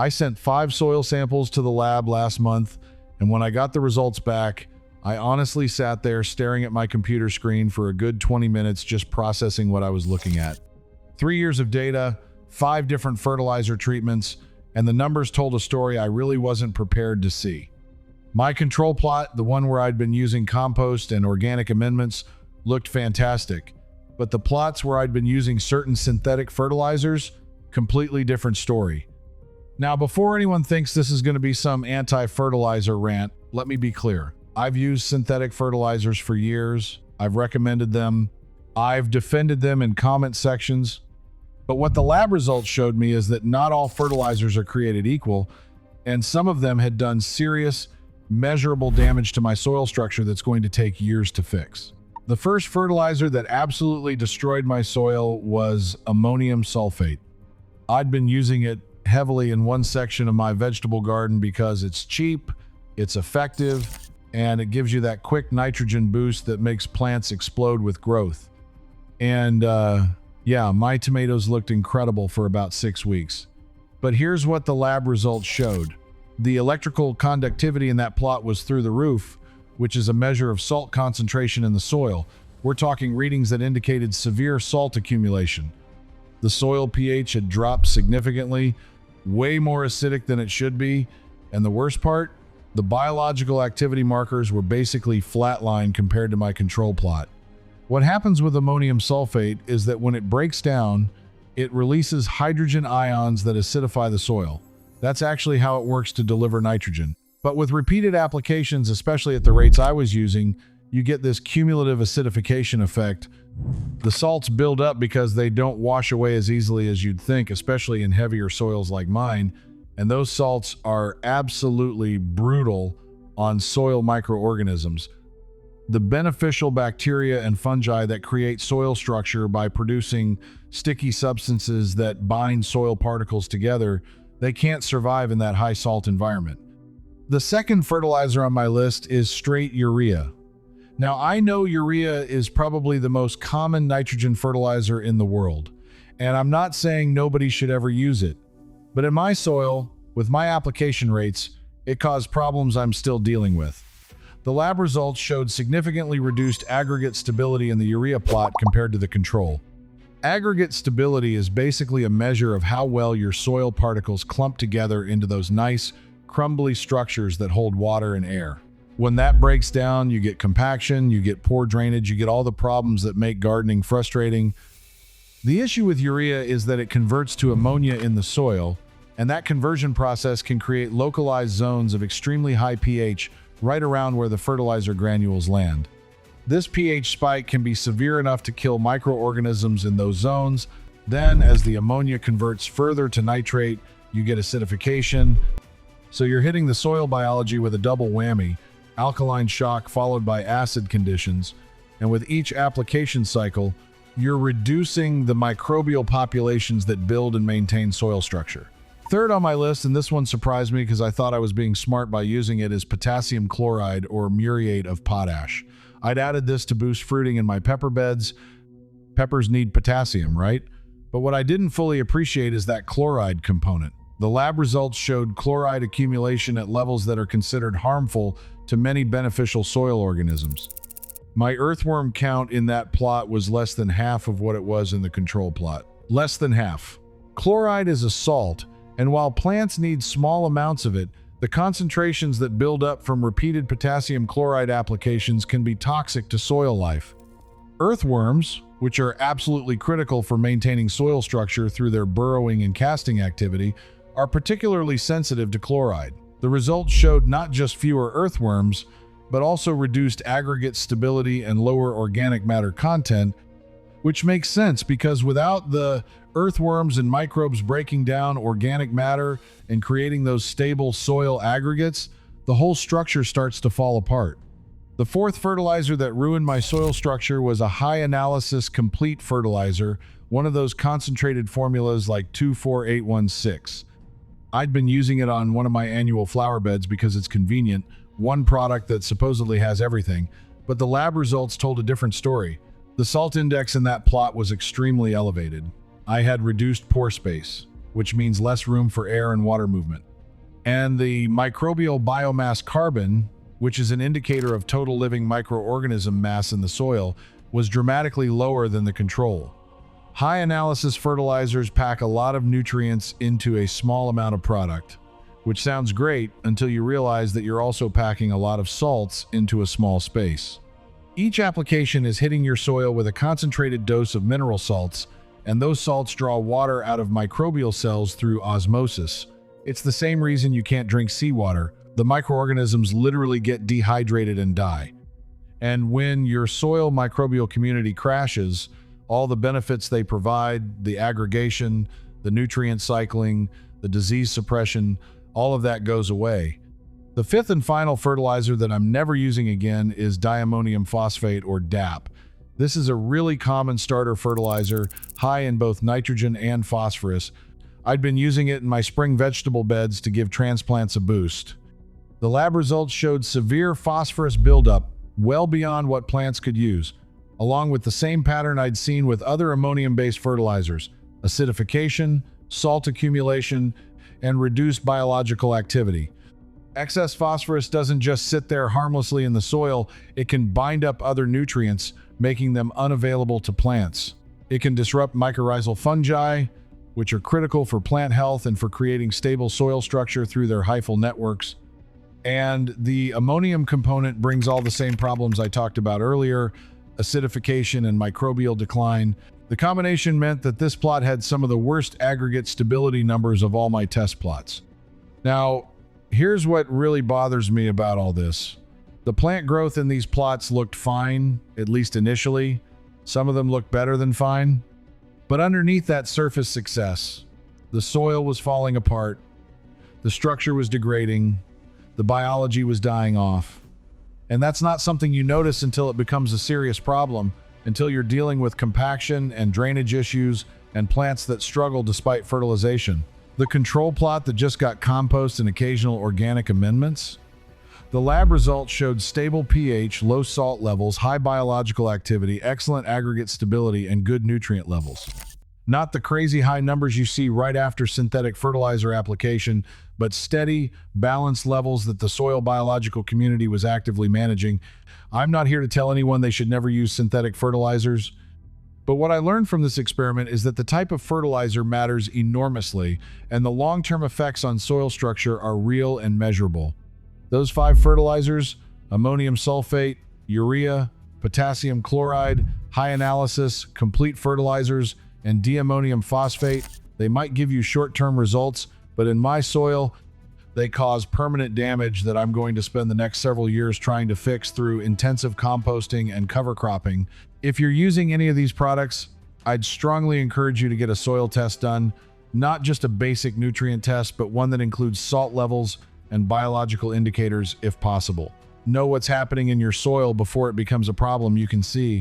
I sent 5 soil samples to the lab last month, and when I got the results back, I honestly sat there staring at my computer screen for a good 20 minutes just processing what I was looking at. 3 years of data, 5 different fertilizer treatments, and the numbers told a story I really wasn't prepared to see. My control plot, the one where I'd been using compost and organic amendments, looked fantastic, but the plots where I'd been using certain synthetic fertilizers, completely different story. Now, before anyone thinks this is going to be some anti-fertilizer rant, let me be clear. I've used synthetic fertilizers for years. I've recommended them. I've defended them in comment sections. But what the lab results showed me is that not all fertilizers are created equal, and some of them had done serious, measurable damage to my soil structure that's going to take years to fix. The first fertilizer that absolutely destroyed my soil was ammonium sulfate. I'd been using it heavily in one section of my vegetable garden because it's cheap, it's effective, and it gives you that quick nitrogen boost that makes plants explode with growth. And yeah, my tomatoes looked incredible for about 6 weeks. But here's what the lab results showed. The electrical conductivity in that plot was through the roof, which is a measure of salt concentration in the soil. We're talking readings that indicated severe salt accumulation. The soil pH had dropped significantly, way more acidic than it should be, and the worst part, the biological activity markers were basically flatlined compared to my control plot. What happens with ammonium sulfate is that when it breaks down, it releases hydrogen ions that acidify the soil. That's actually how it works to deliver nitrogen. But with repeated applications, especially at the rates I was using, you get this cumulative acidification effect. The salts build up because they don't wash away as easily as you'd think, especially in heavier soils like mine. And those salts are absolutely brutal on soil microorganisms. The beneficial bacteria and fungi that create soil structure by producing sticky substances that bind soil particles together, they can't survive in that high salt environment. The second fertilizer on my list is straight urea. Now, I know urea is probably the most common nitrogen fertilizer in the world, and I'm not saying nobody should ever use it. But in my soil, with my application rates, it caused problems I'm still dealing with. The lab results showed significantly reduced aggregate stability in the urea plot compared to the control. Aggregate stability is basically a measure of how well your soil particles clump together into those nice, crumbly structures that hold water and air. When that breaks down, you get compaction, you get poor drainage, you get all the problems that make gardening frustrating. The issue with urea is that it converts to ammonia in the soil, and that conversion process can create localized zones of extremely high pH right around where the fertilizer granules land. This pH spike can be severe enough to kill microorganisms in those zones. Then, as the ammonia converts further to nitrate, you get acidification. So you're hitting the soil biology with a double whammy, alkaline shock followed by acid conditions, and with each application cycle, you're reducing the microbial populations that build and maintain soil structure. Third on my list, and this one surprised me because I thought I was being smart by using it, is potassium chloride or muriate of potash. I'd added this to boost fruiting in my pepper beds. Peppers need potassium, right? But what I didn't fully appreciate is that chloride component. The lab results showed chloride accumulation at levels that are considered harmful to many beneficial soil organisms. My earthworm count in that plot was less than half of what it was in the control plot. Less than half. Chloride is a salt, and while plants need small amounts of it, the concentrations that build up from repeated potassium chloride applications can be toxic to soil life. Earthworms, which are absolutely critical for maintaining soil structure through their burrowing and casting activity, are particularly sensitive to chloride. The results showed not just fewer earthworms, but also reduced aggregate stability and lower organic matter content, which makes sense because without the earthworms and microbes breaking down organic matter and creating those stable soil aggregates, the whole structure starts to fall apart. The fourth fertilizer that ruined my soil structure was a high-analysis complete fertilizer, one of those concentrated formulas like 24816. I'd been using it on one of my annual flower beds because it's convenient, one product that supposedly has everything, but the lab results told a different story. The salt index in that plot was extremely elevated. I had reduced pore space. which means less room for air and water movement. And the microbial biomass carbon, which is an indicator of total living microorganism mass in the soil, was dramatically lower than the control. High analysis fertilizers pack a lot of nutrients into a small amount of product, which sounds great until you realize that you're also packing a lot of salts into a small space. Each application is hitting your soil with a concentrated dose of mineral salts, and those salts draw water out of microbial cells through osmosis. It's the same reason you can't drink seawater. The microorganisms literally get dehydrated and die. And when your soil microbial community crashes, all the benefits they provide, the aggregation, the nutrient cycling, the disease suppression, all of that goes away. The fifth and final fertilizer that I'm never using again is diammonium phosphate, or DAP. This is a really common starter fertilizer, high in both nitrogen and phosphorus. I'd been using it in my spring vegetable beds to give transplants a boost. The lab results showed severe phosphorus buildup, well beyond what plants could use, along with the same pattern I'd seen with other ammonium-based fertilizers: acidification, salt accumulation, and reduced biological activity. Excess phosphorus doesn't just sit there harmlessly in the soil, it can bind up other nutrients, making them unavailable to plants. It can disrupt mycorrhizal fungi, which are critical for plant health and for creating stable soil structure through their hyphal networks. And the ammonium component brings all the same problems I talked about earlier: acidification and microbial decline. The combination meant that this plot had some of the worst aggregate stability numbers of all my test plots. Now, here's what really bothers me about all this. The plant growth in these plots looked fine, at least initially. Some of them looked better than fine. But underneath that surface success, the soil was falling apart, the structure was degrading, the biology was dying off. And that's not something you notice until it becomes a serious problem, until you're dealing with compaction and drainage issues and plants that struggle despite fertilization. The control plot that just got compost and occasional organic amendments? The lab results showed stable pH, low salt levels, high biological activity, excellent aggregate stability, and good nutrient levels. Not the crazy high numbers you see right after synthetic fertilizer application, but steady, balanced levels that the soil biological community was actively managing. I'm not here to tell anyone they should never use synthetic fertilizers, but what I learned from this experiment is that the type of fertilizer matters enormously, and the long-term effects on soil structure are real and measurable. Those 5 fertilizers: ammonium sulfate, urea, potassium chloride, high analysis, complete fertilizers, and diammonium phosphate, they might give you short-term results, but in my soil, they cause permanent damage that I'm going to spend the next several years trying to fix through intensive composting and cover cropping. If you're using any of these products, I'd strongly encourage you to get a soil test done, not just a basic nutrient test, but one that includes salt levels and biological indicators if possible. Know what's happening in your soil before it becomes a problem you can see.